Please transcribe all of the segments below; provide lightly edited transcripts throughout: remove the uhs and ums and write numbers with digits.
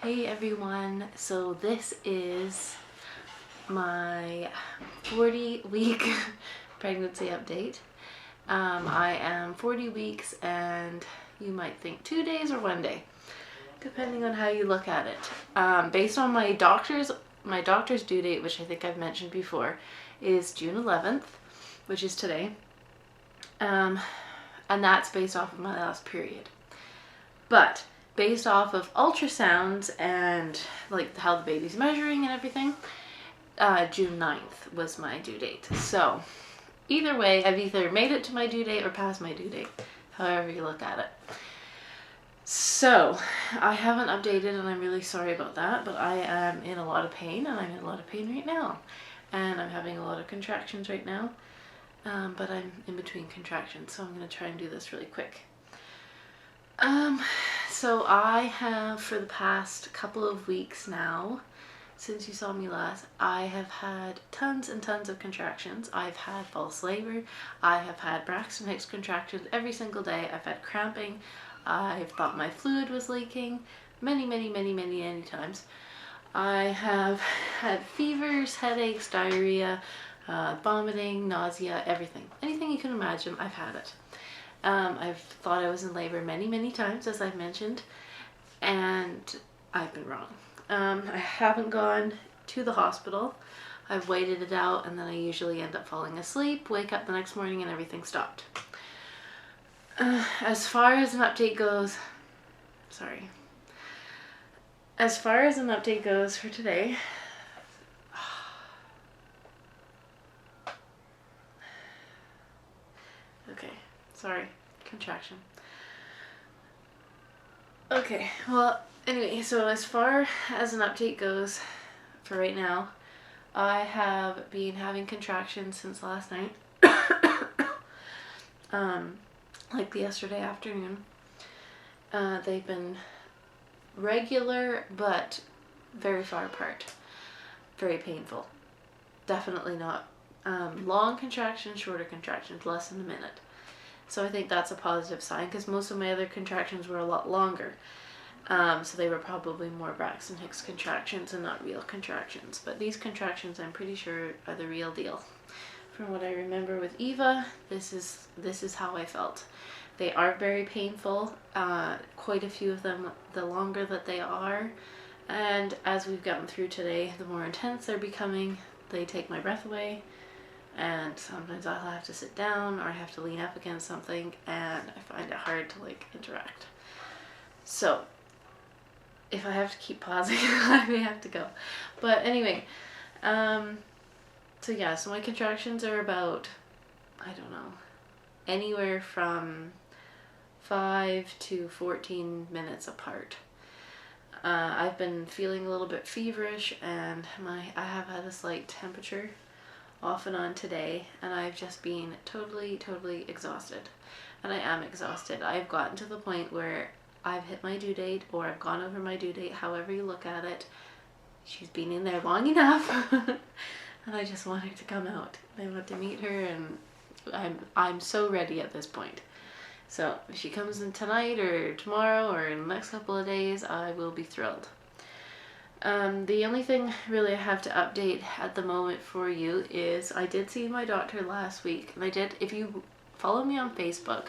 Hey everyone, so this is my 40-week pregnancy update. I am 40 weeks and you might think 2 days or 1 day, depending on how you look at it. Based on my doctor's due date, which I think I've mentioned before, is June 11th, which is today. And that's based off of my last period. But based off of ultrasounds and like how the baby's measuring and everything, June 9th was my due date. So either way, I've either made it to my due date or past my due date, however you look at it. So I haven't updated and I'm really sorry about that, but I am in a lot of pain and I'm in a lot of pain right now. And I'm having a lot of contractions right now, but I'm in between contractions, so I'm going to try and do this really quick. So I have, for the past couple of weeks now, since you saw me last, I have had tons and tons of contractions. I've had false labor, I have had Braxton Hicks contractions every single day, I've had cramping, I've thought my fluid was leaking many times. I have had fevers, headaches, diarrhea, vomiting, nausea, everything. Anything you can imagine, I've had it. I've thought I was in labor many times, as I've mentioned, and I've been wrong. I haven't gone to the hospital. I've waited it out, and then I usually end up falling asleep, wake up the next morning, and everything stopped. As far as an update goes for today, okay, sorry, contraction. Okay, well, anyway, so as far as an update goes for right now, I have been having contractions since last night, like yesterday afternoon. They've been regular, but very far apart. Very painful. Definitely not long contractions, shorter contractions, less than a minute. So I think that's a positive sign, because most of my other contractions were a lot longer. So they were probably more Braxton Hicks contractions and not real contractions. But these contractions, I'm pretty sure, are the real deal. From what I remember with Eva, this is how I felt. They are very painful, quite a few of them, the longer that they are. And as we've gotten through today, the more intense they're becoming. They take my breath away. And sometimes I'll have to sit down or I have to lean up against something, and I find it hard to interact. So if I have to keep pausing, I may have to go. But anyway, so yeah, so my contractions are about, I don't know, anywhere from 5 to 14 minutes apart. I've been feeling a little bit feverish, and I have had a slight temperature off and on today, and I've just been totally exhausted. And I am exhausted. I've gotten to the point where I've hit my due date, or I've gone over my due date, however you look at it. She's been in there long enough and I just want her to come out. I want to meet her, and I'm so ready at this point. So if she comes in tonight or tomorrow or in the next couple of days, I will be thrilled. The only thing really I have to update at the moment for you is I did see my doctor last week, and if you follow me on Facebook,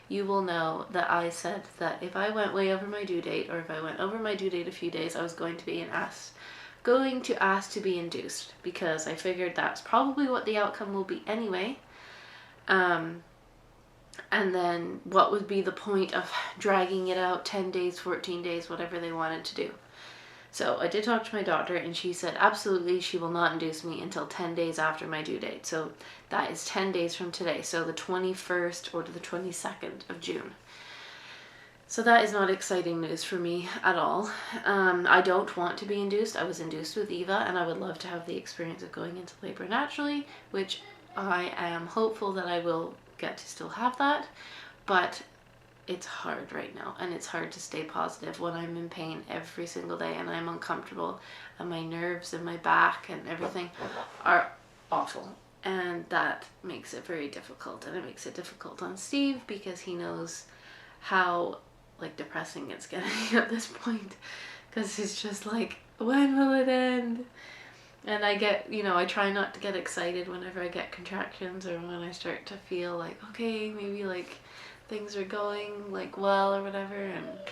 you will know that I said that if I went way over my due date, or if I went over my due date a few days, I was going to ask to be induced, because I figured that's probably what the outcome will be anyway. And then what would be the point of dragging it out 10 days, 14 days, whatever they wanted to do. So I did talk to my doctor, and she said absolutely she will not induce me until 10 days after my due date. So that is 10 days from today, so the 21st or the 22nd of June. So that is not exciting news for me at all. I don't want to be induced. I was induced with Eva, and I would love to have the experience of going into labor naturally, which I am hopeful that I will get to still have that. But it's hard right now, and it's hard to stay positive when I'm in pain every single day and I'm uncomfortable, and my nerves and my back and everything are awful, and that makes it very difficult. And it makes it difficult on Steve, because he knows how depressing it's getting at this point. because it's just like, when will it end? And I get, I try not to get excited whenever I get contractions or when I start to feel like, okay, maybe like things are going like well or whatever, and I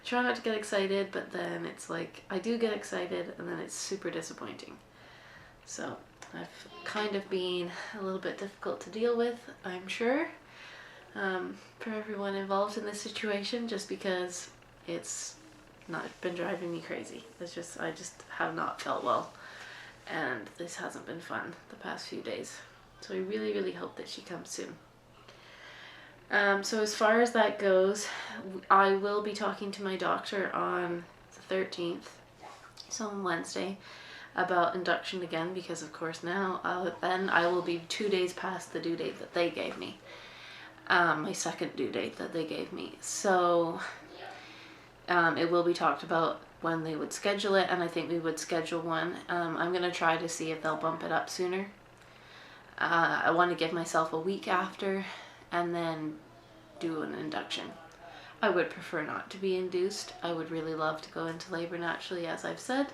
try not to get excited, but then it's like I do get excited and then it's super disappointing. So I've kind of been a little bit difficult to deal with, I'm sure, for everyone involved in this situation, just because it's not been driving me crazy. I just have not felt well, and this hasn't been fun the past few days. So I really, really hope that she comes soon. So as far as that goes, I will be talking to my doctor on the 13th, so on Wednesday, about induction again, because of course now then I will be 2 days past the due date that they gave me, my second due date that they gave me. So it will be talked about when they would schedule it, and I think we would schedule one. I'm going to try to see if they'll bump it up sooner. I want to give myself a week after and then do an induction. I would prefer not to be induced. I would really love to go into labor naturally, as I've said.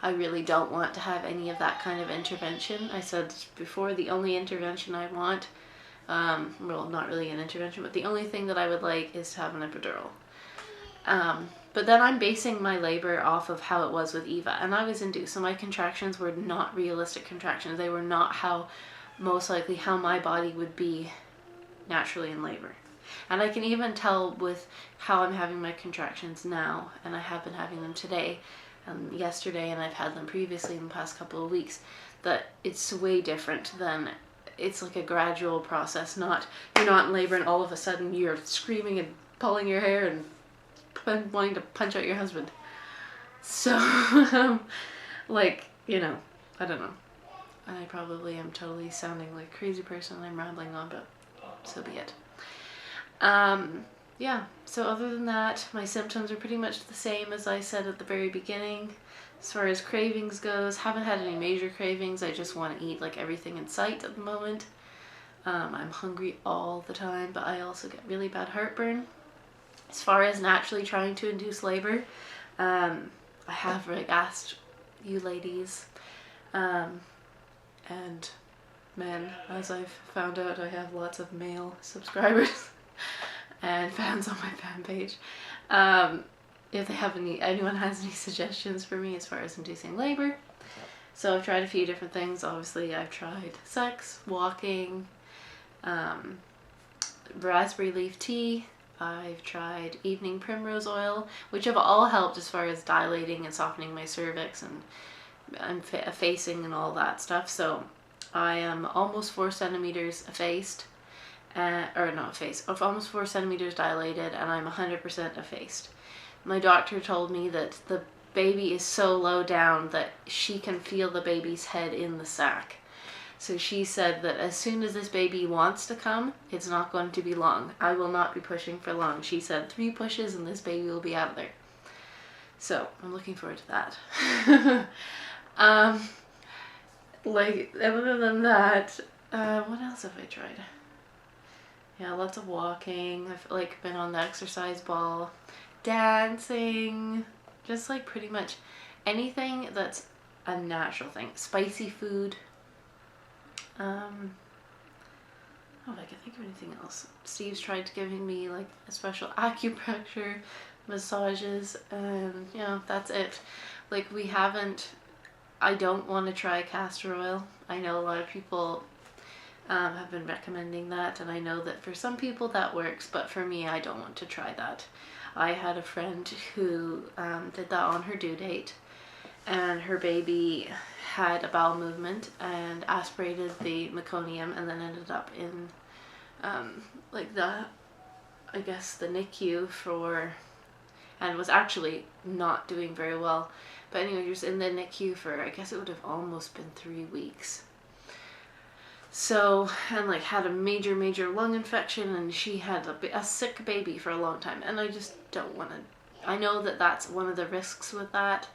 I really don't want to have any of that kind of intervention. I said before, the only intervention I want, well, not really an intervention, but the only thing that I would like is to have an epidural. But then I'm basing my labor off of how it was with Eva, and I was induced, so my contractions were not realistic contractions. They were not most likely how my body would be naturally in labor. And I can even tell with how I'm having my contractions now, and I have been having them today and yesterday, and I've had them previously in the past couple of weeks, that it's way different than, it's like a gradual process. You're not in labor and all of a sudden you're screaming and pulling your hair and wanting to punch out your husband. So, like, I don't know. And I probably am totally sounding like a crazy person and I'm rambling on, but so be it. Yeah, so other than that, my symptoms are pretty much the same as I said at the very beginning. As far as cravings goes, haven't had any major cravings. I just want to eat like everything in sight at the moment. I'm hungry all the time, but I also get really bad heartburn. As far as naturally trying to induce labor, I have asked you ladies, and men, as I've found out, I have lots of male subscribers and fans on my fan page. If they have anyone has any suggestions for me as far as inducing labor. So I've tried a few different things. Obviously, I've tried sex, walking, raspberry leaf tea. I've tried evening primrose oil, which have all helped as far as dilating and softening my cervix and effacing and all that stuff. So I am almost 4 centimeters effaced, almost 4 centimeters dilated, and I'm 100% effaced. My doctor told me that the baby is so low down that she can feel the baby's head in the sac. So she said that as soon as this baby wants to come, it's not going to be long. I will not be pushing for long. She said 3 pushes and this baby will be out of there. So I'm looking forward to that. Other than that, what else have I tried? Yeah, lots of walking. I've been on the exercise ball, dancing, just pretty much anything that's a natural thing. Spicy food. I don't know if I can think of anything else. Steve's tried giving me a special acupressure massages, and that's it. I don't want to try castor oil. I know a lot of people have been recommending that, and I know that for some people that works, but for me, I don't want to try that. I had a friend who did that on her due date, and her baby had a bowel movement and aspirated the meconium and then ended up in the NICU and was actually not doing very well. But anyway, he was in the NICU for, I guess it would have almost been 3 weeks. So, and had a major lung infection, and she had a sick baby for a long time, and I just don't want to. I know that that's one of the risks with that.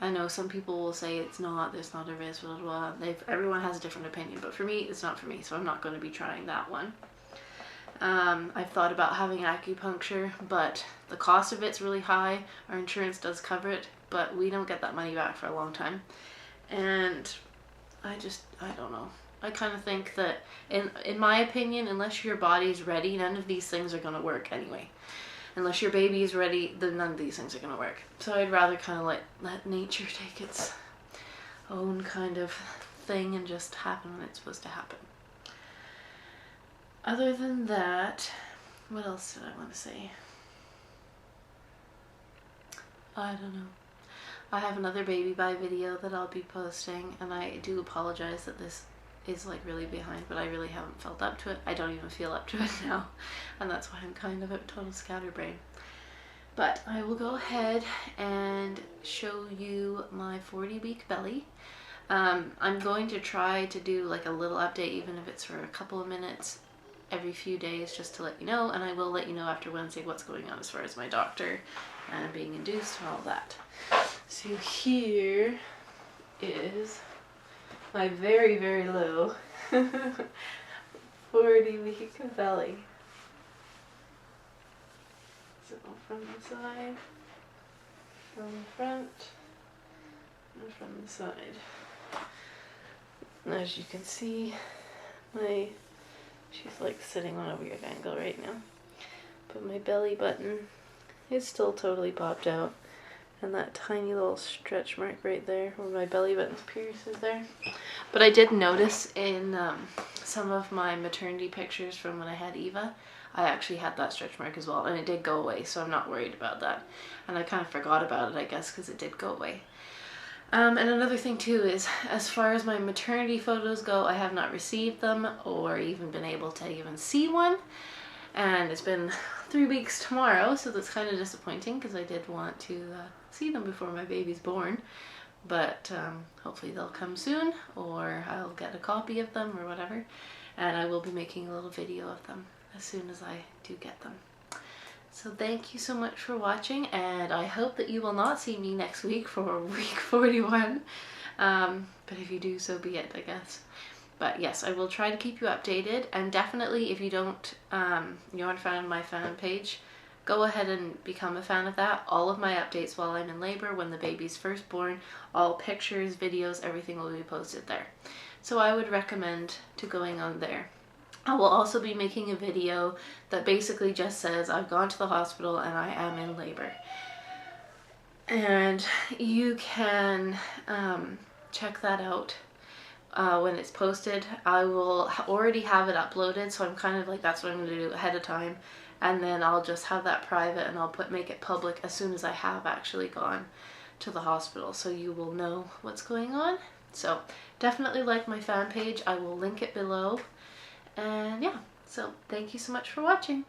I know some people will say there's not a risk, blah, blah, blah. Everyone has a different opinion, but for me, it's not for me, so I'm not going to be trying that one. I've thought about having acupuncture, but the cost of it's really high. Our insurance does cover it, but we don't get that money back for a long time. And I don't know. I kind of think that, in my opinion, unless your body's ready, none of these things are going to work anyway. Unless your baby is ready, then none of these things are going to work. So I'd rather kind of let nature take its own kind of thing and just happen when it's supposed to happen. Other than that, what else did I want to say? I don't know. I have another baby buy video that I'll be posting, and I do apologize that this is like really behind, but I really haven't felt up to it. I don't even feel up to it now, and that's why I'm kind of a total scatterbrain. But I will go ahead and show you my 40-week belly. I'm going to try to do like a little update, even if it's for a couple of minutes every few days, just to let you know, and I will let you know after Wednesday what's going on as far as my doctor and being induced and all that. So here is my very, very low 40-week belly. So from the side, from the front, and from the side. And as you can see, she's like sitting on a weird angle right now. But my belly button is still totally popped out. And that tiny little stretch mark right there where my belly button's pierced is there. But I did notice in some of my maternity pictures from when I had Eva, I actually had that stretch mark as well, and it did go away, so I'm not worried about that. And I kind of forgot about it, I guess, because it did go away. And another thing too is, as far as my maternity photos go, I have not received them or even been able to even see one. And it's been 3 weeks tomorrow, so that's kind of disappointing because I did want to see them before my baby's born. But hopefully they'll come soon, or I'll get a copy of them or whatever. And I will be making a little video of them as soon as I do get them. So thank you so much for watching, and I hope that you will not see me next week for week 41. But if you do, so be it, I guess. But yes, I will try to keep you updated, and definitely if you don't, you aren't a fan of my fan page, go ahead and become a fan of that. All of my updates while I'm in labor, when the baby's first born, all pictures, videos, everything will be posted there. So I would recommend to going on there. I will also be making a video that basically just says I've gone to the hospital and I am in labor. And you can check that out when it's posted. I will already have it uploaded, so I'm kind of like, that's what I'm going to do ahead of time. And then I'll just have that private, and I'll make it public as soon as I have actually gone to the hospital, so you will know what's going on. So definitely like my fan page. I will link it below. And yeah, so thank you so much for watching.